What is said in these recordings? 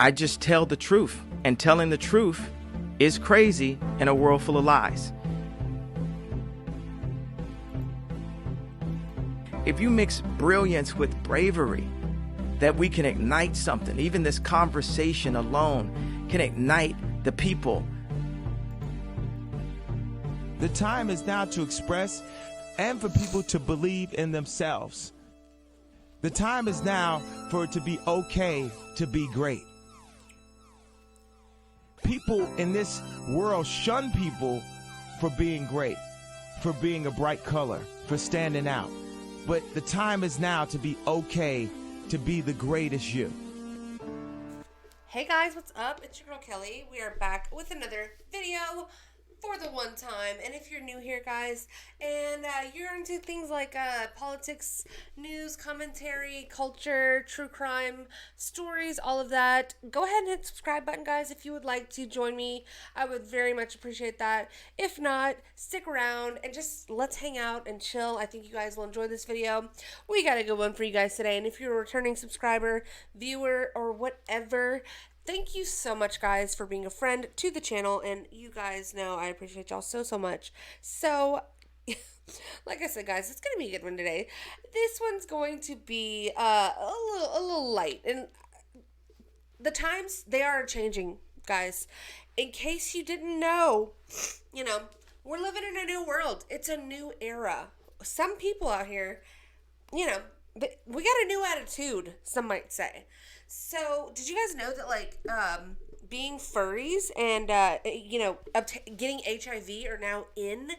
I just tell the truth, and telling the truth is crazy in a world full of lies. If you mix brilliance with bravery, that we can ignite something. Even this conversation alone can ignite the people. The time is now to express and for people to believe in themselves. The time is now for it to be okay to be great. People in this world shun people for being great, for being a bright color, for standing out. But the time is now to be okay to be the greatest you. Hey guys, what's up? It's your girl Kelly. We are back with another video for the one time. And if you're new here, guys, and you're into things like politics, news, commentary, culture, true crime, stories, all of that, go ahead and hit the subscribe button, guys, if you would like to join me. I would very much appreciate that. If not, stick around and just let's hang out and chill. I think you guys will enjoy this video. We got a good one for you guys today. And if you're a returning subscriber, viewer, or whatever, thank you so much, guys, for being a friend to the channel, and you guys know I appreciate y'all so much. So, like I said, guys, it's going to be a good one today. This one's going to be a little light, and the times, they are changing, guys. In case you didn't know, you know, we're living in a new world. It's a new era. Some people out here, you know, but we got a new attitude, some might say. So, did you guys know that, like, being furries and, getting HIV are now in?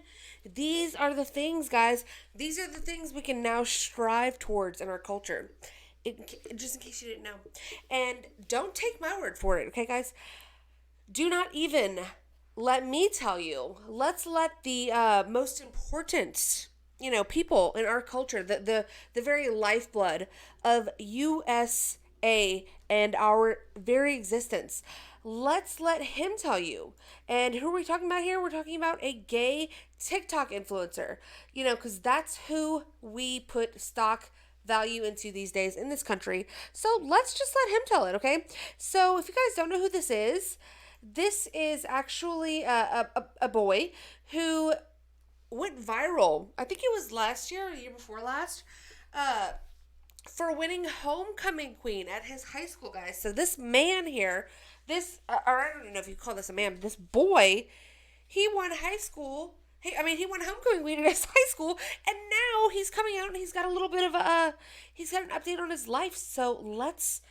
These are the things, guys. These are the things we can now strive towards in our culture. Just in case you didn't know. And don't take my word for it, okay, guys? Do not even let me tell you. Let's let the most important, people in our culture, the very lifeblood of USA and our very existence. Let's let him tell you. And who are we talking about here? We're talking about a gay TikTok influencer. Because that's who we put stock value into these days in this country. So let's just let him tell it, okay? So if you guys don't know who this is actually a boy who went viral. I think it was last year or the year before last. For winning homecoming queen at his high school, guys. So this man here, or I don't even know if you call this a man, but this boy, he won high school. He won homecoming queen at his high school, and now he's coming out and he's got a little bit of he's got an update on his life. So let's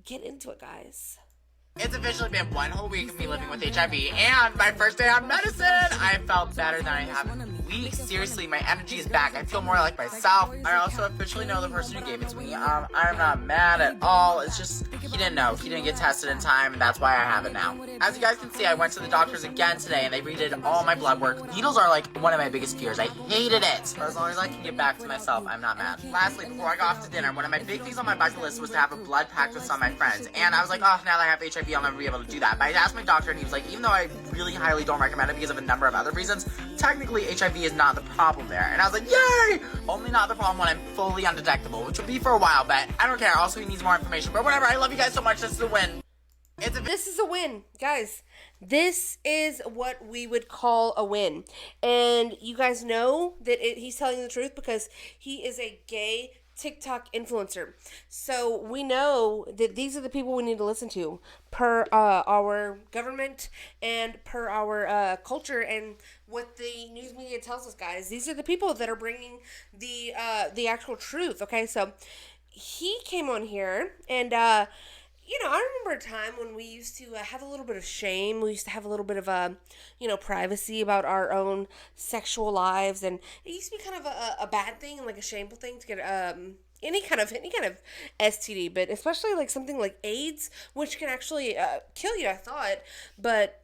get into it, guys. It's officially been one whole week of me living with HIV, and my first day on medicine! I felt better than I have in weeks. Seriously, my energy is back. I feel more like myself. I also officially know the person who gave it to me. I'm not mad at all. It's just, he didn't know. He didn't get tested in time, and that's why I have it now. As you guys can see, I went to the doctors again today, and they redid all my blood work. Needles are like one of my biggest fears. I hated it. But as long as I can get back to myself, I'm not mad. Lastly, before I go off to dinner, one of my big things on my bucket list was to have a blood pact with some of my friends. And I was like, oh, now that I have HIV, I'll never be able to do that. But I asked my doctor, and he was like, even though I really highly don't recommend it because of a number of other reasons, technically HIV is not the problem there. And I was like, yay! Only not the problem when I'm fully undetectable, which will be for a while, but I don't care. Also, he needs more information. But whatever, I love you guys so much. This is a win. This is a win, guys. This is what we would call a win. And you guys know that he's telling the truth because he is a gay TikTok influencer. So we know that these are the people we need to listen to per our government and per our culture and what the news media tells us, guys. These are the people that are bringing the actual truth, okay? So he came on here and I remember a time when we used to have a little bit of shame. We used to have a little bit of, privacy about our own sexual lives. And it used to be kind of a bad thing and like a shameful thing to get any kind of STD. But especially like something like AIDS, which can actually kill you, I thought. But,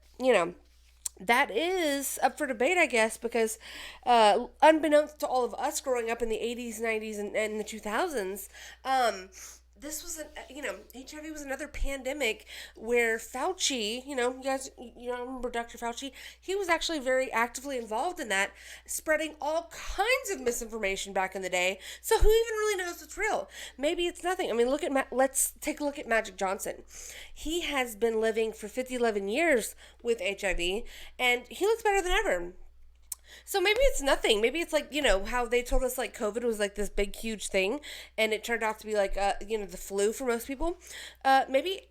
that is up for debate, I guess, because unbeknownst to all of us growing up in the 80s, 90s, and the 2000s, this was HIV was another pandemic where Fauci, you guys, remember Dr. Fauci? He was actually very actively involved in that, spreading all kinds of misinformation back in the day. So who even really knows what's real? Maybe it's nothing. I mean, let's take a look at Magic Johnson. He has been living for 11 years with HIV, and he looks better than ever. So maybe it's nothing. Maybe it's like, how they told us like COVID was like this big, huge thing, and it turned out to be like, the flu for most people. Maybe,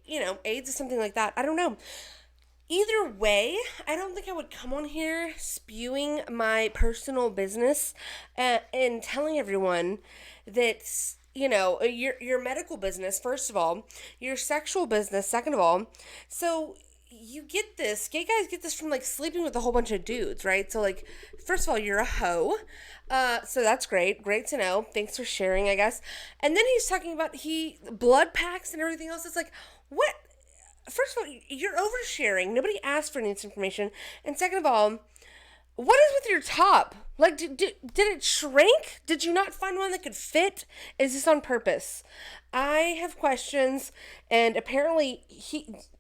AIDS is something like that. I don't know. Either way, I don't think I would come on here spewing my personal business and telling everyone that, your medical business, first of all, your sexual business, second of all. So you get this, gay guys get this from like sleeping with a whole bunch of dudes, right? So like, first of all, you're a hoe. So that's great to know. Thanks for sharing, I guess. And then he's talking about blood packs and everything else. It's like, what? First of all, you're oversharing. Nobody asked for any of this information. And second of all, what is with your top? Like, did it shrink? Did you not find one that could fit? Is this on purpose? I have questions, and apparently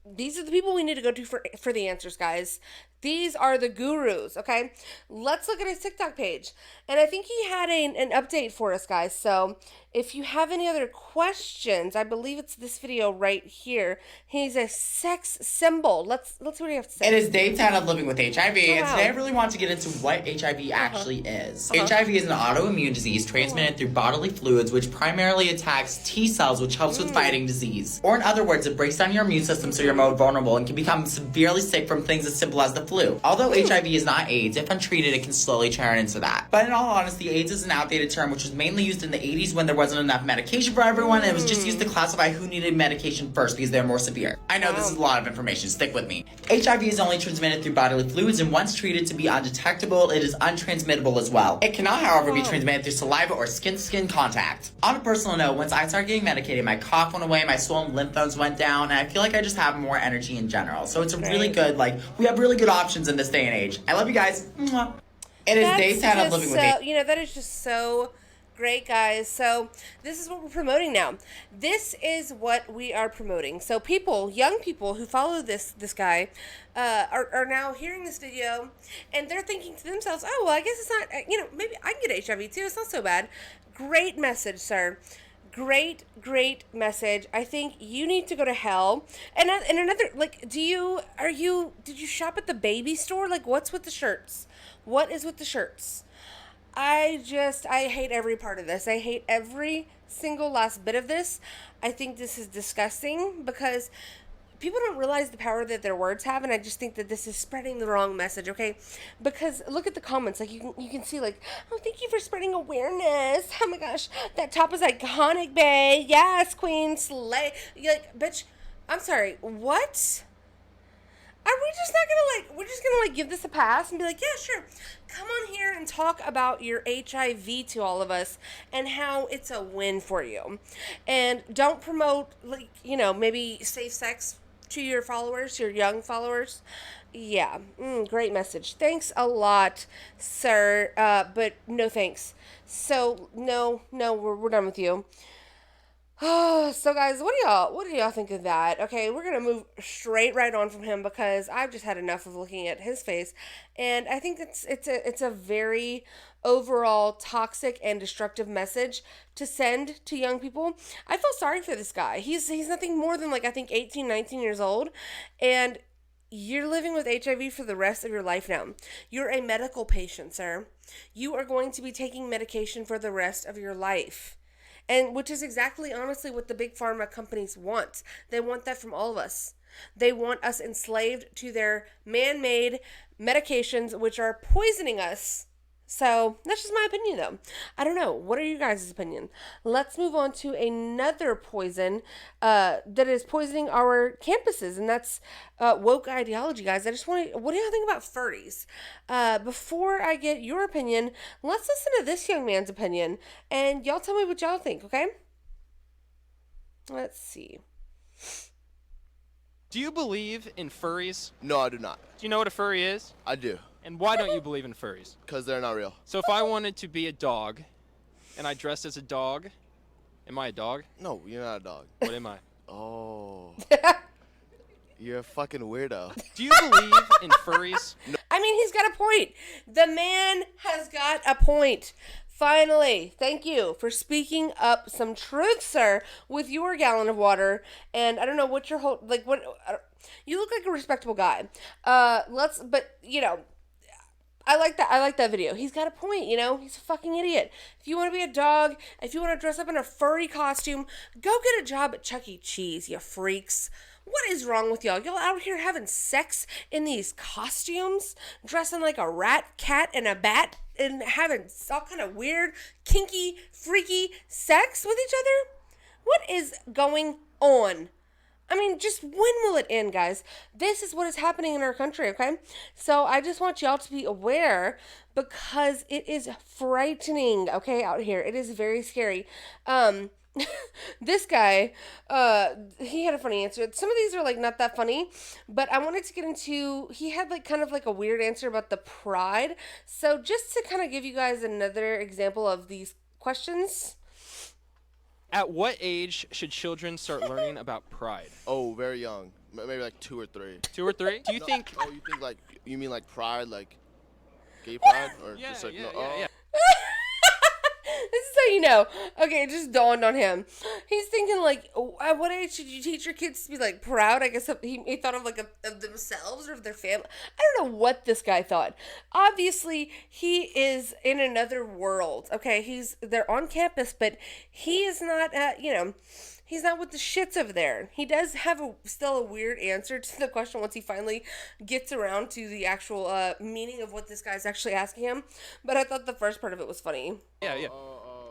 these are the people we need to go to for the answers, guys. These are the gurus, okay? Let's look at his TikTok page. And I think he had an update for us, guys. So if you have any other questions, I believe it's this video right here. He's a sex symbol. Let's see what he has to say. It is day 10 of living with HIV, and wow. today I really want to get into what HIV actually is. HIV is an autoimmune disease transmitted through bodily fluids, which primarily attacks T cells, which helps with fighting disease. Or in other words, it breaks down your immune system so you're more vulnerable and can become severely sick from things as simple as the flu. Although HIV is not AIDS, if untreated, it can slowly turn into that. But in all honesty, AIDS is an outdated term which was mainly used in the 80s when there wasn't enough medication for everyone, and it was just used to classify who needed medication first because they're more severe. I know this is a lot of information, stick with me. HIV is only transmitted through bodily fluids, and once treated to be undetectable, it is untransmittable as well. It cannot, however, be transmitted through saliva or skin-to-skin contact. On a personal note, once I started getting medicated, my cough went away, my swollen lymph nodes went down, and I feel like I just have more energy in general. So it's a really good, we have really good options in this day and age. I love you guys. Mwah. It is day 10 of living with AIDS. That is just so great, guys. So this is what we're promoting now. This is what we are promoting. So young people who follow this guy are now hearing this video, and they're thinking to themselves, oh, well, I guess it's not, maybe I can get HIV too. It's not so bad. Great message, sir. Great message. I think you need to go to hell. And another, did you shop at the baby store? Like, what's with the shirts? What is with the shirts? I hate every part of this. I hate every single last bit of this. I think this is disgusting because people don't realize the power that their words have, and I just think that this is spreading the wrong message, okay? Because look at the comments. Like, you can see, like, oh, thank you for spreading awareness. Oh my gosh, that top is iconic, bae. Yes, queen, slay. You're like, bitch, I'm sorry, what? Are we just not gonna, we're just gonna, give this a pass and be like, yeah, sure. Come on here and talk about your HIV to all of us and how it's a win for you. And don't promote, maybe safe sex to your followers, your young followers. Yeah, great message. Thanks a lot, sir, but no thanks. So, no, we're done with you. Oh, so guys, what do y'all think of that? Okay, we're gonna move straight right on from him because I've just had enough of looking at his face, and I think it's a very overall toxic and destructive message to send to young people. I feel sorry for this guy. He's nothing more than I think 18, 19 years old, and you're living with HIV for the rest of your life now. You're a medical patient, sir. You are going to be taking medication for the rest of your life. And which is exactly, honestly, what the big pharma companies want. They want that from all of us. They want us enslaved to their man-made medications, which are poisoning us. So that's just my opinion, though. I don't know. What are you guys' opinion? Let's move on to another poison that is poisoning our campuses, and that's woke ideology, guys. What do y'all think about furries? Before I get your opinion, let's listen to this young man's opinion, and y'all tell me what y'all think, okay? Let's see. Do you believe in furries? No, I do not. Do you know what a furry is? I do. And why don't you believe in furries? Because they're not real. So if I wanted to be a dog, and I dressed as a dog, Am I a dog? No, you're not a dog. What am I? Oh. You're a fucking weirdo. Do you believe in furries? I mean, he's got a point. The man has got a point. Finally, thank you for speaking up some truth, sir, with your gallon of water. And I don't know what your whole, like, what, you look like a respectable guy. But, you know, I like that video. He's got a point, you know? He's a fucking idiot. If you want to be a dog, if you want to dress up in a furry costume, go get a job at Chuck E. Cheese, you freaks. What is wrong with y'all? Y'all out here having sex in these costumes? Dressing like a rat, cat, and a bat? And having all kind of weird, kinky, freaky sex with each other? What is going on? I mean, just when will it end, guys? This is what is happening in our country, okay? So I just want y'all to be aware because it is frightening, okay, out here. It is very scary. This guy, he had a funny answer. Some of these are like not that funny, but I wanted to get into, he had like kind of like a weird answer about the pride. So just to kind of give you guys another example of these questions. At what age should children start learning about pride? Oh, very young. Maybe like 2 or 3. 2 or 3? Do you think? Oh, you think like, you mean like pride, like gay pride? Or Yeah, just like, yeah, no, yeah. This is how you know. Okay, it just dawned on him. He's thinking like, at what age should you teach your kids to be like proud? I guess he thought of like of themselves or of their family. I don't know what this guy thought. Obviously, he is in another world. Okay, they're on campus, but he is not. He's not with the shits over there. He does have still a weird answer to the question once he finally gets around to the actual meaning of what this guy's actually asking him. But I thought the first part of it was funny. Yeah.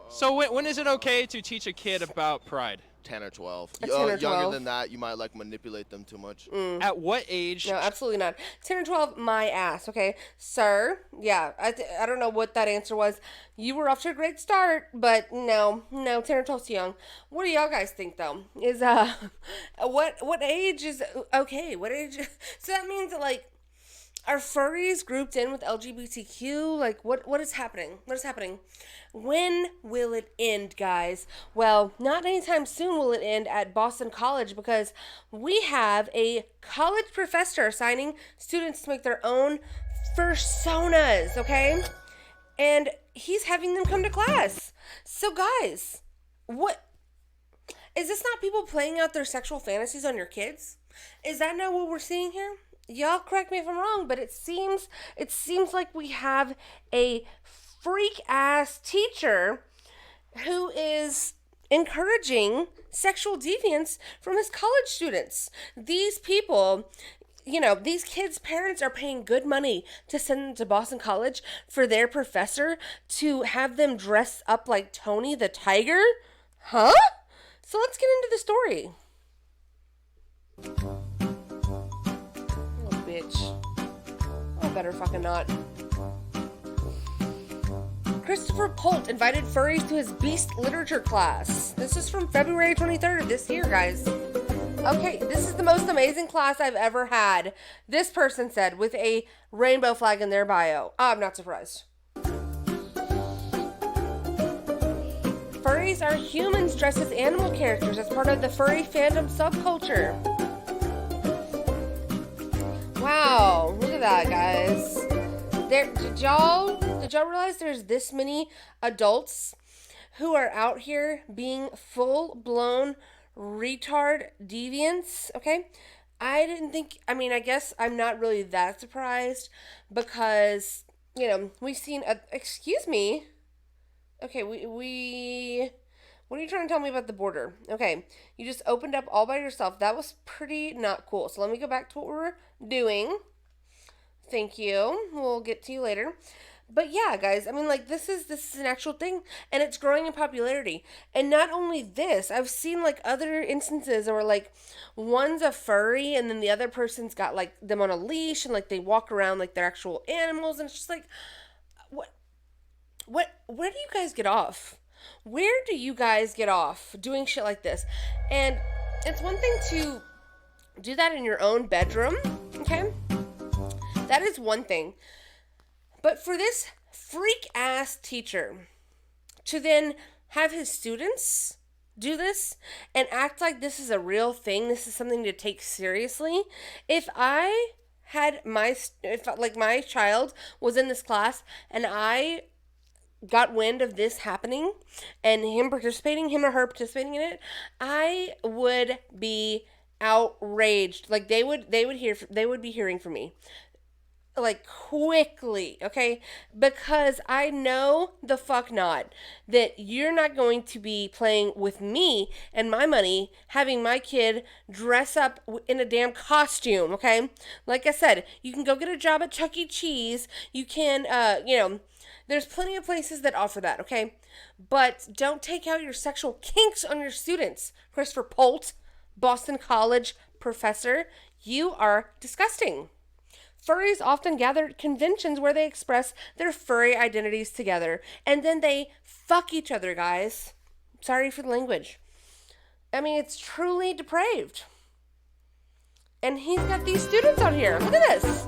So when is it okay to teach a kid about pride? 10 or 12. 10 or 12. Younger than that, you might like manipulate them too much. At what age? No, absolutely not. 10 or 12, my ass, okay? Sir, yeah, I don't know what that answer was. You were off to a great start, but no, 10 or 12 is too young. What do y'all guys think, though? Is, what age is okay? What age? So that means that, like, are furries grouped in with LGBTQ? Like, what is happening? What is happening? When will it end, guys? Well, not anytime soon will it end at Boston College because we have a college professor assigning students to make their own personas, okay? And he's having them come to class. So, guys, what? Is this not people playing out their sexual fantasies on your kids? Is that not what we're seeing here? Y'all correct me if I'm wrong, but it seems like we have a freak ass teacher who is encouraging sexual deviance from his college students. These people, you know, these kids' parents are paying good money to send them to Boston College for their professor to have them dress up like Tony the Tiger? Huh? So let's get into the story. Bitch. I better fucking not. Christopher Polt invited furries to his Beast literature class. This is from February 23rd of this year, guys. Okay, this is the most amazing class I've ever had. This person said with a rainbow flag in their bio. I'm not surprised. Furries are humans dressed as animal characters as part of the furry fandom subculture. Wow, look at that, guys. Did y'all realize there's this many adults who are out here being full-blown retard deviants, okay? I guess I'm not really that surprised because, you know, we've seen, excuse me. Okay, what are you trying to tell me about the border? Okay, you just opened up all by yourself. That was pretty not cool. So let me go back to what we're doing. Thank you. We'll get to you later. But yeah, guys, I mean, like, this is an actual thing, and it's growing in popularity. And not only this, I've seen, like, other instances where, like, one's a furry, and then the other person's got, like, them on a leash, and, like, they walk around like they're actual animals, and it's just like, where do you guys get off? Where do you guys get off doing shit like this? And it's one thing to do that in your own bedroom, okay? That is one thing. But for this freak-ass teacher to then have his students do this and act like this is a real thing, this is something to take seriously. If I had my child was in this class and I got wind of this happening and him or her participating in it, I would be outraged. Like they would be hearing from me like quickly, okay? Because I know the fuck not that you're not going to be playing with me and my money, having my kid dress up in a damn costume, okay? Like I said, you can go get a job at Chuck E. Cheese. You can, there's plenty of places that offer that, okay? But don't take out your sexual kinks on your students. Christopher Polt, Boston College professor, you are disgusting. Furries often gather at conventions where they express their furry identities together, and then they fuck each other, guys. Sorry for the language. I mean, it's truly depraved. And he's got these students out here. Look at this.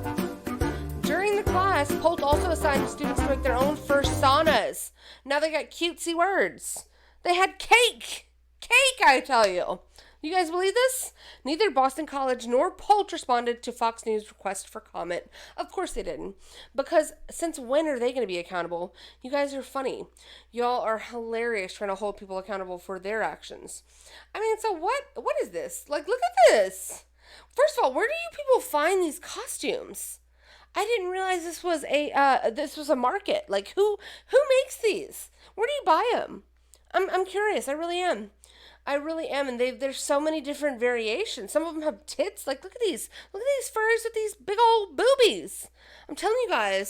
During the class, Polt also assigned students to make their own fursonas. Now they got cutesy words. They had cake. Cake, I tell you. You guys believe this? Neither Boston College nor Polt responded to Fox News' request for comment. Of course they didn't. Because since when are they going to be accountable? You guys are funny. Y'all are hilarious trying to hold people accountable for their actions. I mean, so what is this? Like, look at this. First of all, where do you people find these costumes? I didn't realize this was a market. Like, who makes these? Where do you buy them? I'm curious. I really am. And there's so many different variations. Some of them have tits. Like, look at these furries with these big old boobies. I'm telling y'all,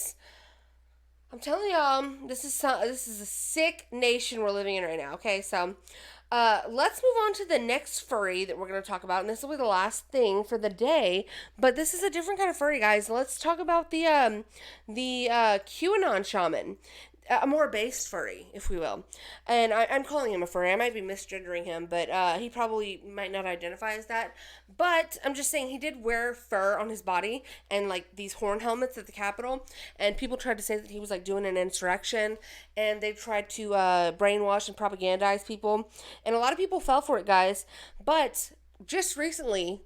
this is a sick nation we're living in right now. Okay, so let's move on to the next furry that we're going to talk about, and this will be the last thing for the day. But this is a different kind of furry, guys. Let's talk about the QAnon shaman. A more based furry, if we will. And I'm calling him a furry. I might be misgendering him, but he probably might not identify as that. But I'm just saying he did wear fur on his body and like these horn helmets at the Capitol. And people tried to say that he was like doing an insurrection. And they tried to brainwash and propagandize people. And a lot of people fell for it, guys. But just recently,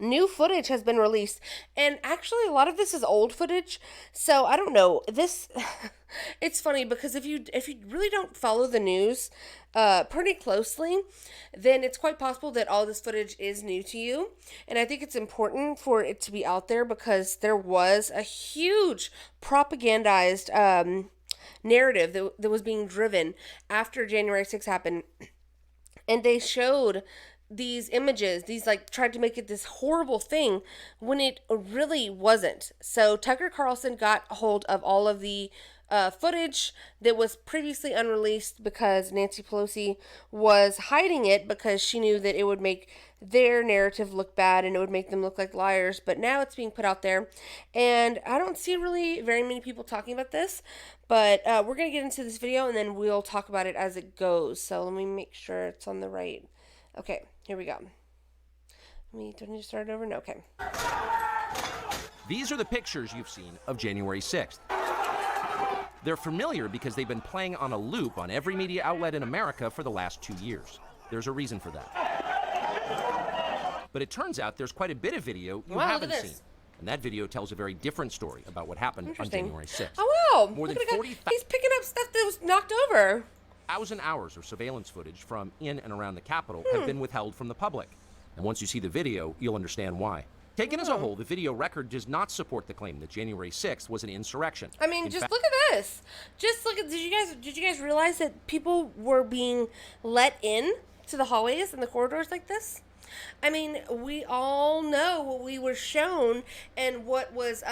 new footage has been released, and actually a lot of this is old footage, so I don't know, this it's funny because if you really don't follow the news pretty closely, then it's quite possible that all this footage is new to you. And I think it's important for it to be out there because there was a huge propagandized narrative that was being driven after January 6th happened, and they showed these images, tried to make it this horrible thing when it really wasn't. So Tucker Carlson got a hold of all of the footage that was previously unreleased because Nancy Pelosi was hiding it because she knew that it would make their narrative look bad and it would make them look like liars. But now it's being put out there, and I don't see really very many people talking about this, but we're going to get into this video and then we'll talk about it as it goes. So let me make sure it's on the right. Okay, here we go. Do I need to start it over? No, okay. These are the pictures you've seen of January 6th. They're familiar because they've been playing on a loop on every media outlet in America for the last 2 years. There's a reason for that. But it turns out there's quite a bit of video you haven't seen. And that video tells a very different story about what happened on January 6th. Oh, wow. More than 40,000. He's picking up stuff that was knocked over. 1,000 hours of surveillance footage from in and around the Capitol have been withheld from the public. And once you see the video, you'll understand why. Taken as a whole, the video record does not support the claim that January 6th was an insurrection. I mean, just look at this. Just look at, did you guys realize that people were being let in to the hallways and the corridors like this? I mean, we all know what we were shown and what was,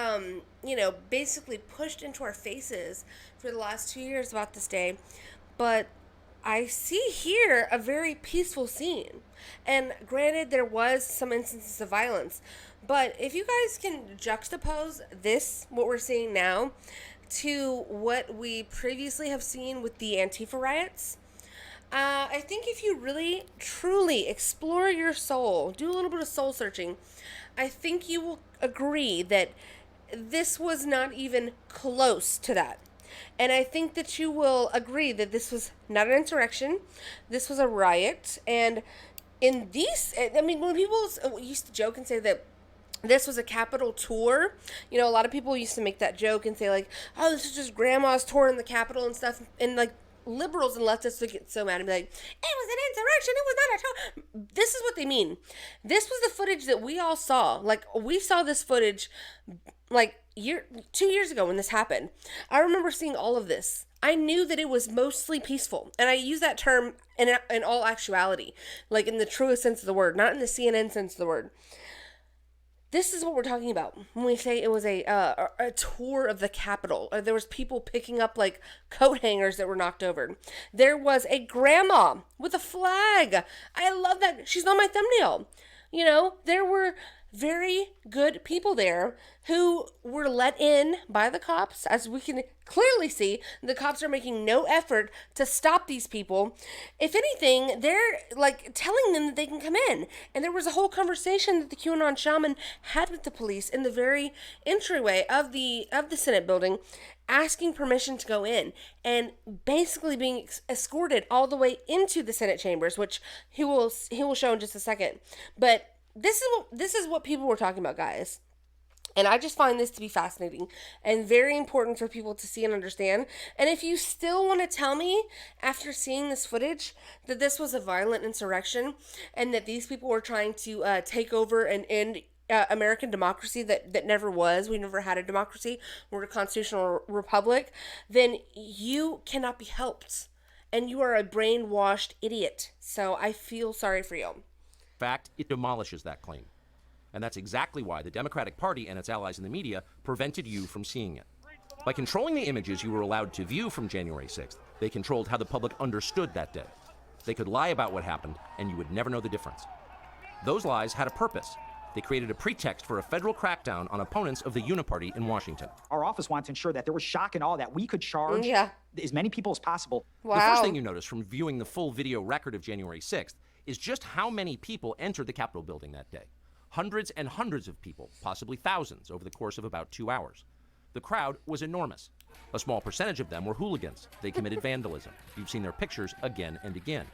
basically pushed into our faces for the last 2 years about this day. But I see here a very peaceful scene. And granted, there was some instances of violence. But if you guys can juxtapose this, what we're seeing now, to what we previously have seen with the Antifa riots, I think if you really, truly explore your soul, do a little bit of soul searching, I think you will agree that this was not even close to that. And I think that you will agree that this was not an insurrection. This was a riot. And in these, I mean, when people used to joke and say that this was a Capitol tour, you know, a lot of people used to make that joke and say, like, oh, this is just grandma's tour in the Capitol and stuff. And, like, liberals and leftists would get so mad and be like, it was an insurrection, it was not a tour. This is what they mean. This was the footage that we all saw. Like, we saw this footage, like, 2 years ago when this happened. I remember seeing all of this. I knew that it was mostly peaceful. And I use that term in all actuality, like in the truest sense of the word, not in the CNN sense of the word. This is what we're talking about when we say it was a tour of the Capitol. There was people picking up like coat hangers that were knocked over. There was a grandma with a flag. I love that. She's on my thumbnail. You know, there were very good people there who were let in by the cops. As we can clearly see, the cops are making no effort to stop these people. If anything, they're like telling them that they can come in. And there was a whole conversation that the QAnon shaman had with the police in the very entryway of the Senate building, asking permission to go in and basically being escorted all the way into the Senate chambers, which he will show in just a second. But this is what people were talking about, guys. And I just find this to be fascinating and very important for people to see and understand. And if you still want to tell me after seeing this footage that this was a violent insurrection and that these people were trying to take over and end American democracy that never was, we never had a democracy, we're a constitutional republic, then you cannot be helped. And you are a brainwashed idiot. So I feel sorry for you. Fact, it demolishes that claim. And that's exactly why the Democratic Party and its allies in the media prevented you from seeing it. By controlling the images you were allowed to view from January 6th, they controlled how the public understood that day. They could lie about what happened, and you would never know the difference. Those lies had a purpose. They created a pretext for a federal crackdown on opponents of the Uniparty in Washington. Our office wanted to ensure that there was shock and awe, that we could charge as many people as possible. Wow. The first thing you notice from viewing the full video record of January 6th is just how many people entered the Capitol building that day. Hundreds and hundreds of people, possibly thousands, over the course of about 2 hours. The crowd was enormous. A small percentage of them were hooligans. They committed vandalism. You've seen their pictures again and again.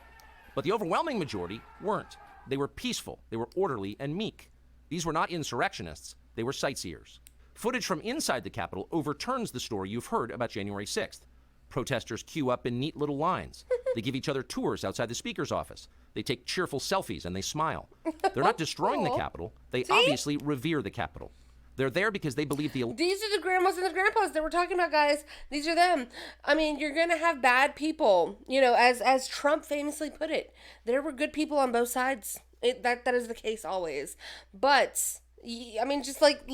But the overwhelming majority weren't. They were peaceful, they were orderly and meek. These were not insurrectionists, they were sightseers. Footage from inside the Capitol overturns the story you've heard about January 6th. Protesters queue up in neat little lines. They give each other tours outside the Speaker's office. They take cheerful selfies and they smile. They're not destroying the Capitol. They obviously revere the Capitol. They're there because they believe These are the grandmas and the grandpas that we're talking about, guys. These are them. I mean, you're going to have bad people. You know, as Trump famously put it, there were good people on both sides. That is the case always. But, I mean, just like,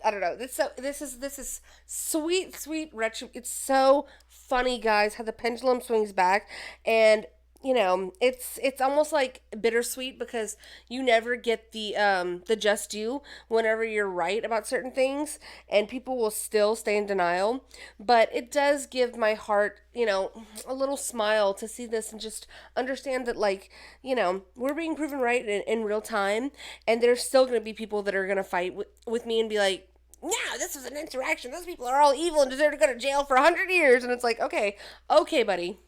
I don't know. This is sweet retro. It's so funny, guys, how the pendulum swings back. And you know, it's almost like bittersweet because you never get the just due whenever you're right about certain things, and people will still stay in denial. But it does give my heart, you know, a little smile to see this and just understand that, like, you know, we're being proven right in real time, and there's still going to be people that are going to fight with me and be like, no, this was an insurrection. Those people are all evil and deserve to go to jail for 100 years. And it's like, okay, buddy.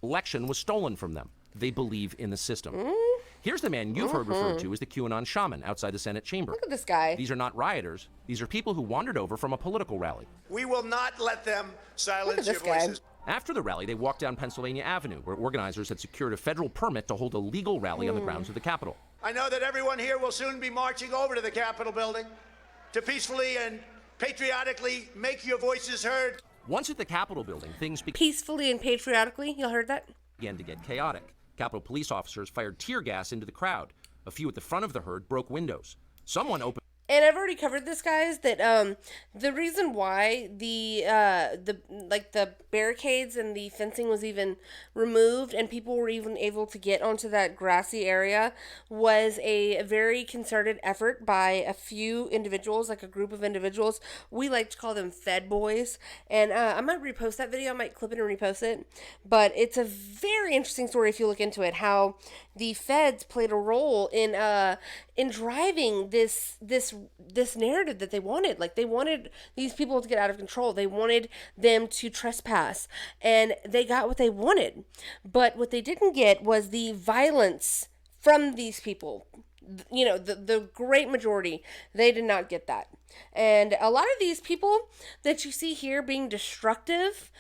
election was stolen from them. They believe in the system. Here's the man you've heard referred to as the QAnon shaman outside the Senate chamber. Look at this guy. These are not rioters. These are people who wandered over from a political rally. We will not let them silence your voices. After the rally, they walked down Pennsylvania Avenue, where organizers had secured a federal permit to hold a legal rally on the grounds of the Capitol. I know that everyone here will soon be marching over to the Capitol building to peacefully and patriotically make your voices heard. Once at the Capitol building, things peacefully and patriotically, y'all heard that? began to get chaotic. Capitol police officers fired tear gas into the crowd. A few at the front of the herd broke windows. Someone opened... And I've already covered this, guys, that the reason why the barricades and the fencing was even removed and people were even able to get onto that grassy area was a very concerted effort by a few individuals, like a group of individuals. We like to call them Fed boys. And I might repost that video. I might clip it and repost it. But it's a very interesting story if you look into it, how the feds played a role in driving this this narrative that they wanted. Like, they wanted these people to get out of control. They wanted them to trespass, and they got what they wanted. But what they didn't get was the violence from these people. You know, the great majority, they did not get that. And a lot of these people that you see here being destructive,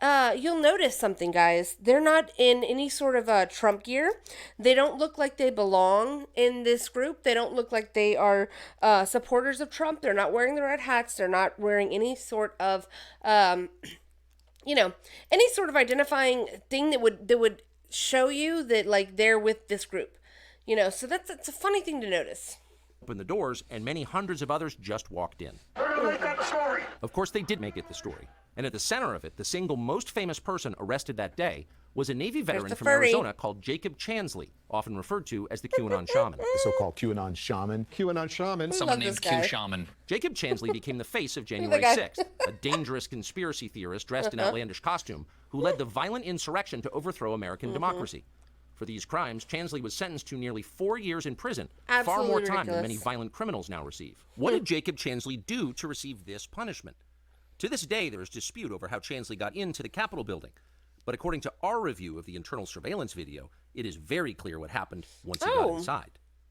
you'll notice something, guys. They're not in any sort of Trump gear. They don't look like they belong in this group. They don't look like they are supporters of Trump. They're not wearing the red hats. They're not wearing any sort of, you know, any sort of identifying thing that would show you that, like, they're with this group. You know, so that's a funny thing to notice. Opened the doors, and many hundreds of others just walked in. Of course, they did make it the story. And at the center of it, the single most famous person arrested that day was a Navy veteran from Arizona called Jacob Chansley, often referred to as the QAnon shaman. The so-called QAnon shaman. QAnon shaman. Someone named Q Shaman. Jacob Chansley became the face of January 6th, a dangerous conspiracy theorist dressed in outlandish costume who led the violent insurrection to overthrow American democracy. For these crimes, Chansley was sentenced to nearly 4 years in prison, far more time than many violent criminals now receive. What did Jacob Chansley do to receive this punishment? To this day, there is dispute over how Chansley got into the Capitol building. But according to our review of the internal surveillance video, it is very clear what happened once he got inside.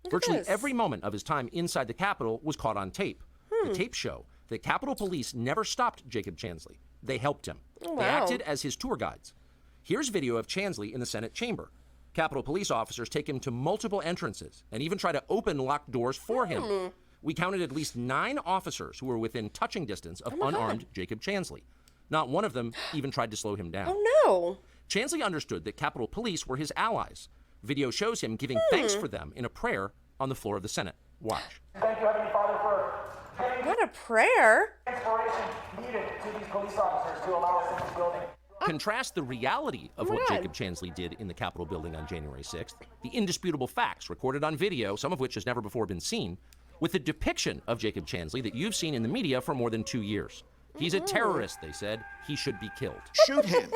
Virtually every moment of his time inside the Capitol was caught on tape. The tapes show that Capitol Police never stopped Jacob Chansley. They helped him. They acted as his tour guides. Here's video of Chansley in the Senate chamber. Capitol Police officers take him to multiple entrances and even try to open locked doors for him. We counted at least 9 officers who were within touching distance of unarmed Jacob Chansley. Not one of them even tried to slow him down. Oh, no. Chansley understood that Capitol Police were his allies. Video shows him giving thanks for them in a prayer on the floor of the Senate. Watch. Thank you, Heavenly Father, for what a prayer. Inspiration needed to these police officers to allow us in this building. Contrast the reality of what Jacob Chansley did in the Capitol building on January 6th, the indisputable facts recorded on video, some of which has never before been seen, with the depiction of Jacob Chansley that you've seen in the media for more than 2 years. He's a terrorist, they said. He should be killed. Shoot him.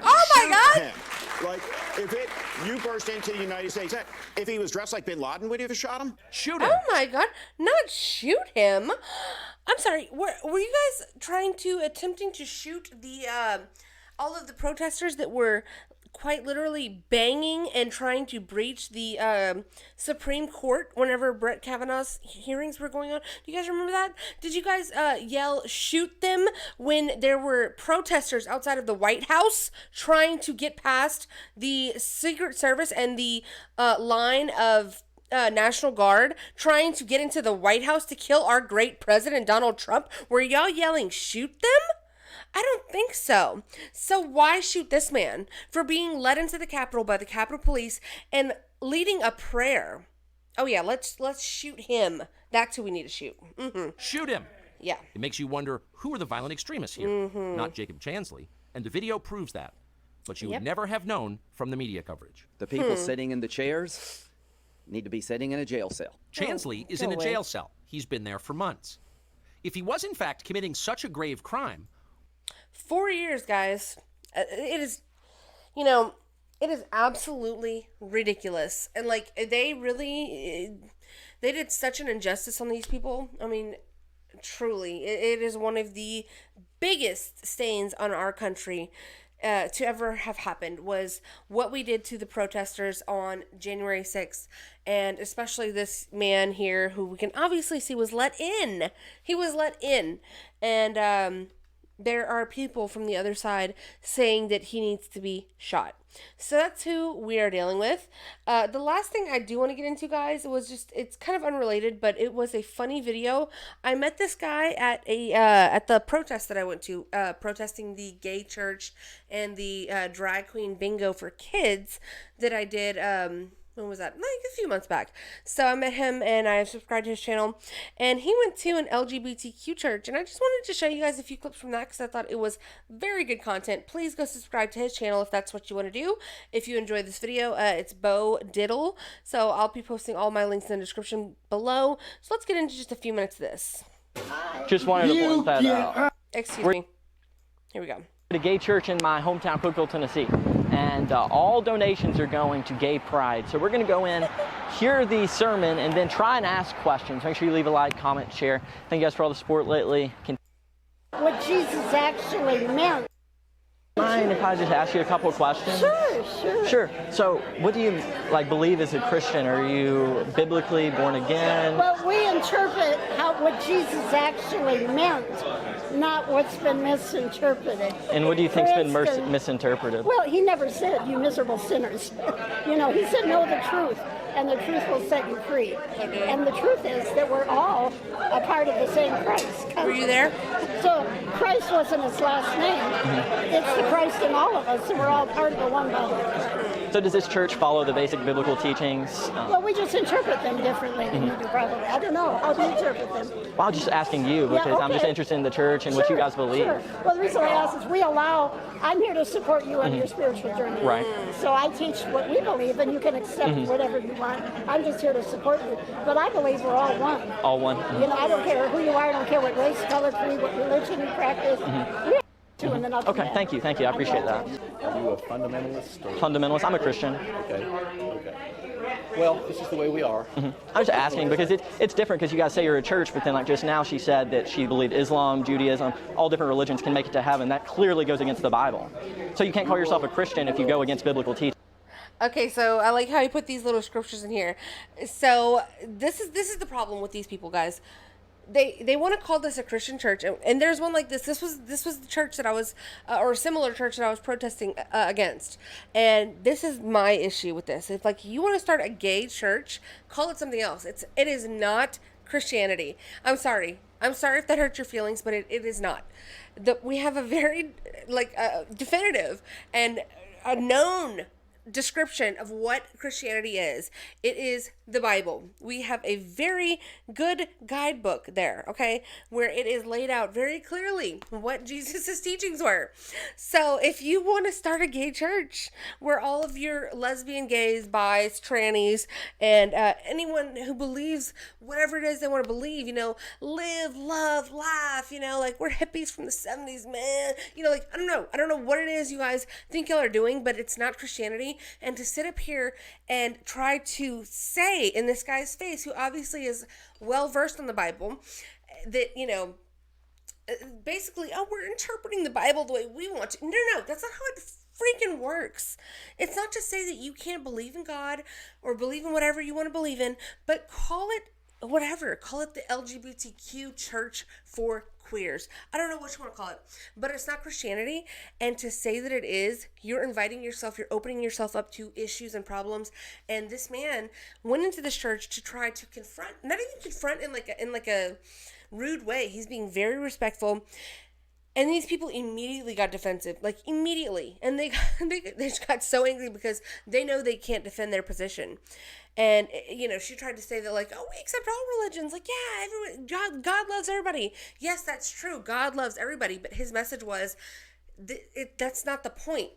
Oh my God! Him. Like, you burst into the United States, if he was dressed like Bin Laden, would you have shot him? Shoot him. Oh my God! Not shoot him. I'm sorry. Were you guys attempting to shoot the all of the protesters that were quite literally banging and trying to breach the Supreme Court whenever Brett Kavanaugh's hearings were going on? Do you guys remember that? Did you guys yell shoot them when there were protesters outside of the White House trying to get past the Secret Service and the line of National Guard trying to get into the White House to kill our great president Donald Trump? Were y'all yelling shoot them? I don't think so. So why shoot this man for being led into the Capitol by the Capitol Police and leading a prayer? Oh yeah, let's shoot him. That's who we need to shoot. Shoot him. Yeah. It makes you wonder, who are the violent extremists here? Not Jacob Chansley. And the video proves that. But you would never have known from the media coverage. The people sitting in the chairs need to be sitting in a jail cell. Chansley is in a jail cell. He's been there for months. If he was in fact committing such a grave crime, 4 years, guys. It is, it is absolutely ridiculous. And, like, they did such an injustice on these people. I mean, truly, it is one of the biggest stains on our country to ever have happened, was what we did to the protesters on January 6th. And especially this man here, who we can obviously see was let in. He was let in. And, there are people from the other side saying that he needs to be shot. So that's who we are dealing with. The last thing I do want to get into, guys, was it's kind of unrelated, but it was a funny video. I met this guy at the protest that I went to, protesting the gay church and the drag queen bingo for kids that I did, when was that? Like a few months back. So I met him and I subscribed to his channel, and he went to an LGBTQ church, and I just wanted to show you guys a few clips from that because I thought it was very good content. Please go subscribe to his channel if that's what you want to do. If you enjoyed this video, it's Bo Diddle. So I'll be posting all my links in the description below. So let's get into just a few minutes of this. Just wanted to point that out. Excuse me. Here we go. The gay church in my hometown, Cookeville, Tennessee. and all donations are going to gay pride. So we're going to go in, hear the sermon, and then try and ask questions. Make sure you leave a like, comment, share. Thank you guys for all the support lately. What Jesus actually meant. Mind if I just ask you a couple of questions? Sure. So, what do you believe as a Christian? Are you biblically born again? Well, we interpret what Jesus actually meant, not what's been misinterpreted. And what do you think's been misinterpreted? Well, he never said, "You miserable sinners." He said, "Know the truth, and the truth will set you free." And the truth is that we're all a part of the same Christ. Were you there? So Christ wasn't his last name. It's the Christ in all of us, and we're all part of the one body. So does this church follow the basic biblical teachings? Well, we just interpret them differently than you do, probably. I don't know. How do you interpret them? Well, I'm just asking you because I'm just interested in the church and what you guys believe. Well, the reason I ask is I'm here to support you on your spiritual journey. Right. So I teach what we believe, and you can accept whatever you want. I'm just here to support you. But I believe we're all one. All one. I don't care who you are. I don't care what race, color, creed, what religion you practice. Okay, thank you. I appreciate that. Are you a fundamentalist? Fundamentalist? I'm a Christian. Okay. Well, this is the way we are. I was just asking because it's different because you guys say you're a church, but then just now she said that she believed Islam, Judaism, all different religions can make it to heaven. That clearly goes against the Bible. So you can't call yourself a Christian if you go against biblical teaching. Okay, so I like how you put these little scriptures in here. So this is the problem with these people, guys. They want to call this a Christian church, and there's one like this. This was the church that I was, or a similar church that I was protesting against, and this is my issue with this. It's like you want to start a gay church, call it something else. It is not Christianity. I'm sorry if that hurts your feelings, but it is not. We have a very definitive and a known description of what Christianity is. It is the Bible. We have a very good guidebook there, okay, where it is laid out very clearly what Jesus's teachings were. So if you want to start a gay church where all of your lesbian, gays, bis, trannies, and anyone who believes whatever it is they want to believe, live, love, laugh, we're hippies from the 70s, man. I don't know what it is you guys think y'all are doing, but it's not Christianity. And to sit up here and try to say in this guy's face, who obviously is well versed on the Bible, that, basically, we're interpreting the Bible the way we want to. No, that's not how it freaking works. It's not to say that you can't believe in God or believe in whatever you want to believe in, but call it whatever. Call it the LGBTQ church for queers. I don't know what you want to call it, but it's not Christianity. And to say that it is, you're inviting yourself, you're opening yourself up to issues and problems. And this man went into this church to try to confront, not even confront in like a rude way. He's being very respectful. And these people immediately got defensive, immediately. And they just got so angry because they know they can't defend their position. And, she tried to say that, we accept all religions. Everyone, God loves everybody. Yes, that's true. God loves everybody. But his message was, that's not the point.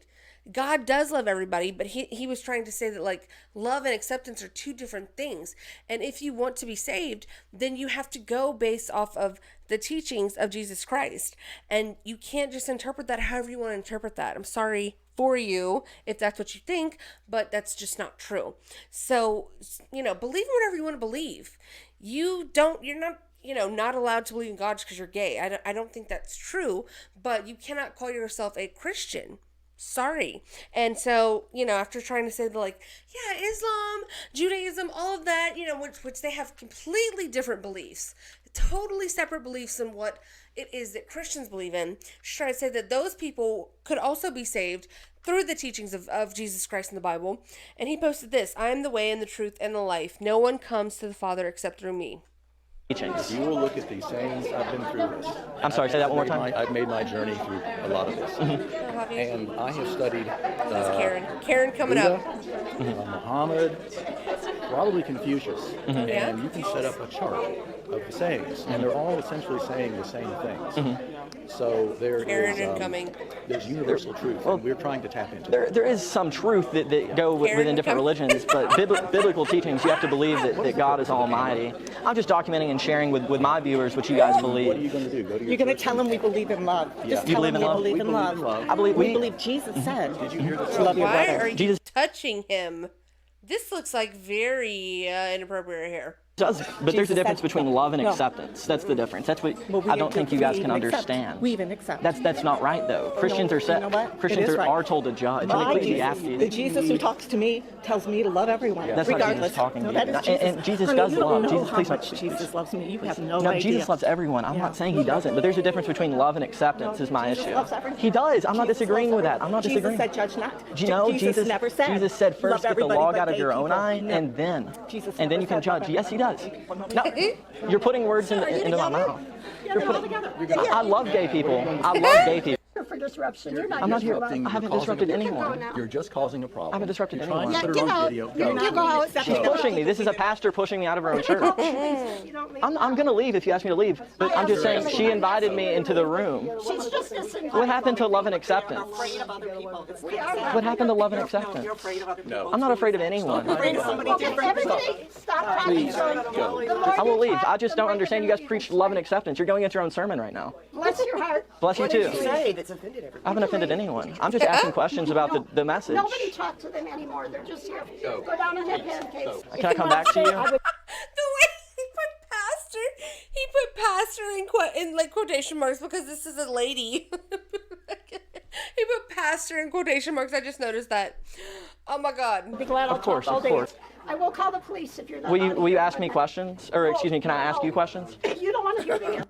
God does love everybody, but he was trying to say that, love and acceptance are two different things. And if you want to be saved, then you have to go based off of the teachings of Jesus Christ. And you can't just interpret that however you want to interpret that. I'm sorry for you if that's what you think, but that's just not true. So, believe in whatever you want to believe. You're not, not allowed to believe in God just because you're gay. I don't think that's true, but you cannot call yourself a Christian. Sorry. And so, after trying to say that, Islam, Judaism, all of that, which they have completely different beliefs, totally separate beliefs than what it is that Christians believe in. She's trying to say that those people could also be saved through the teachings of Jesus Christ in the Bible. And he posted this: I am the way and the truth and the life. No one comes to the Father except through me. If you will look at these sayings, I've been through this. I'm sorry, say that one more time. I've made my journey through a lot of this. And I have studied Karen coming Buddha, up. Muhammad, probably Confucius, Mhm. and you can set up a chart of the sayings, and they're all essentially saying the same things. So there Karen is incoming. there's universal truth, and we're trying to tap into. There is some truth that go within different religions, but biblical teachings, you have to believe that God is almighty. I'm just documenting and sharing with my viewers what you guys believe. What are you going to do? Go to your You're going to tell them we believe in love. Just You tell believe them in love? we believe in love. I believe we believe Jesus said, Did you hear this? love your Why brother. are you touching him? This looks like very inappropriate here. Does, but there's a Jesus difference said- between love and No. acceptance. That's the difference. That's what Well, we I don't think you guys we can even accept. understand. We even accept. That's not right though. Christians are set. You know what? Christians It is right. are told to judge. My Ecclesiastes. the Jesus who talks to me tells me to love everyone, That's not regardless. Jesus talking no, to that you. is Jesus. And Jesus Honey, does you don't love. know Jesus, how please much Jesus loves me. You have no No, idea. Jesus loves everyone. I'm not saying he doesn't, but there's a difference between love and acceptance is my Jesus issue. loves everyone. He does. I'm not Jesus disagreeing loves with that. I'm not Jesus disagreeing. said, "Judge not." Jesus never said. Jesus said "Love first get the everybody log but out of gay your own people." eye, No. and then Jesus and then you never can said judge. that. Yes, he does. No, you're putting words into my mouth. I love gay people. I love gay people. For disruption. You're not I'm not here. disrupting. I haven't disrupted anyone. You're just causing a problem. I haven't disrupted You're trying anyone. to put her on video. You go out. She's pushing me. This is a pastor pushing me out of her own church. I'm going to leave if you ask me to leave. But I'm just saying she invited me into the room. She's just What happened to love and acceptance? What happened to love and acceptance? I'm not afraid of anyone. Everybody, stop talking. I will leave. I just don't understand. You guys preach love and acceptance. You're going into your own sermon right now. Bless your heart. Bless you What too. did you say that's offended everybody? I haven't offended anyone. I'm just asking questions about the message. Nobody talk to them anymore. They're just here. Go down and have pancakes. Can I come back to you? The way he put pastor in like quotation marks because this is a lady. He put pastor in quotation marks. I just noticed that. Oh my God. Be glad I'll Of course, talk all of day. course. I will call the police if you're not. Will you ask me questions? Or excuse me, can I ask you questions? You don't want to hear me. It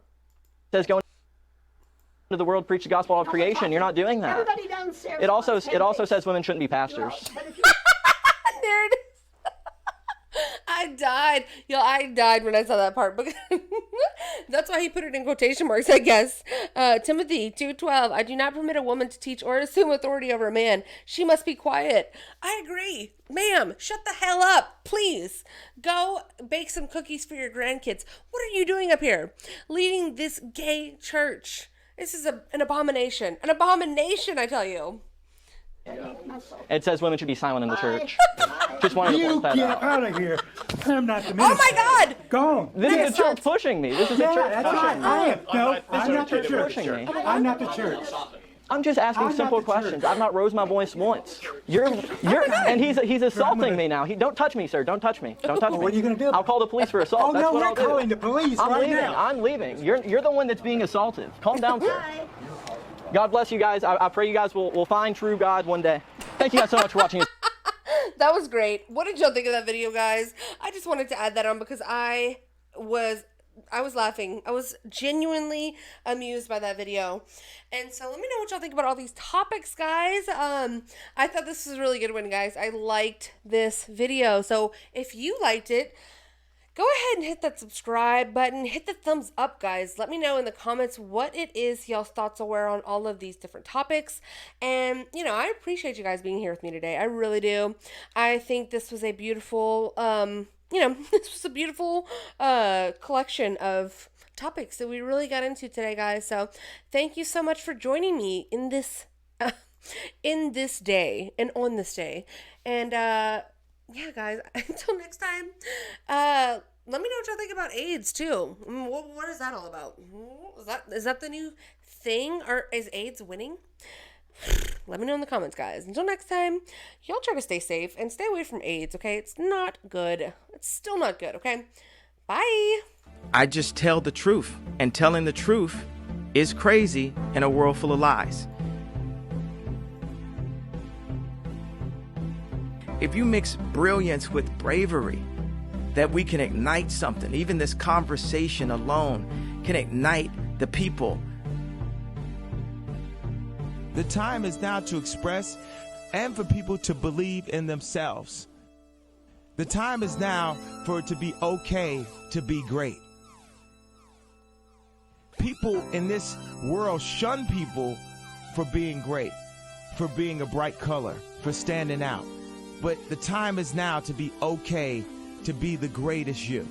says go into the world, preach the gospel of creation. You're not doing that. Everybody downstairs. It also says women shouldn't be pastors. There it is. I died. Yo, I died when I saw that part. Because that's why he put it in quotation marks, I guess. Timothy 2:12. I do not permit a woman to teach or assume authority over a man. She must be quiet. I agree. Ma'am, shut the hell up. Please. Go bake some cookies for your grandkids. What are you doing up here? Leading this gay church. This is an abomination. An abomination, I tell you. It says women should be silent in the church. Just wanted to point that out. out of here. I'm not the Oh my God! Go. This is the church pushing me. This is the church that's pushing right. me. I am. No, This I'm is the not the church church. pushing me. I'm not the church. I'm just asking I'm simple not the church. questions. I've not raised my voice once. And he's assaulting me now. Don't touch me, sir. Don't touch me. Don't touch me. What are you gonna do? I'll call the police for assault. Oh, That's no, what we're I'll do. calling the police I'm right leaving. now. I'm leaving. You're the one that's being assaulted. Calm down, sir. God bless you guys. I pray you guys will find true God one day. Thank you guys so much for watching. That was great. What did y'all think of that video, guys? I just wanted to add that on because I was laughing. I was genuinely amused by that video. And so let me know what y'all think about all these topics, guys. I thought this was a really good one, guys. I liked this video. So if you liked it, go ahead and hit that subscribe button. Hit the thumbs up, guys. Let me know in the comments what it is y'all's thoughts are on all of these different topics. And, you know, I appreciate you guys being here with me today. I really do. I think this was a beautiful, this was a beautiful collection of topics that we really got into today, guys. So thank you so much for joining me in this, in this day and on this day. And, yeah, guys, until next time, let me know what y'all think about AIDS, too. What is that all about? Is that the new thing? Or is AIDS winning? Let me know in the comments, guys. Until next time, y'all try to stay safe and stay away from AIDS, okay? It's not good. It's still not good, okay? Bye. I just tell the truth, and telling the truth is crazy in a world full of lies. If you mix brilliance with bravery, that we can ignite something. Even this conversation alone can ignite the people. The time is now to express and for people to believe in themselves. The time is now for it to be okay to be great. People in this world shun people for being great, for being a bright color, for standing out. But the time is now to be okay to be the greatest you.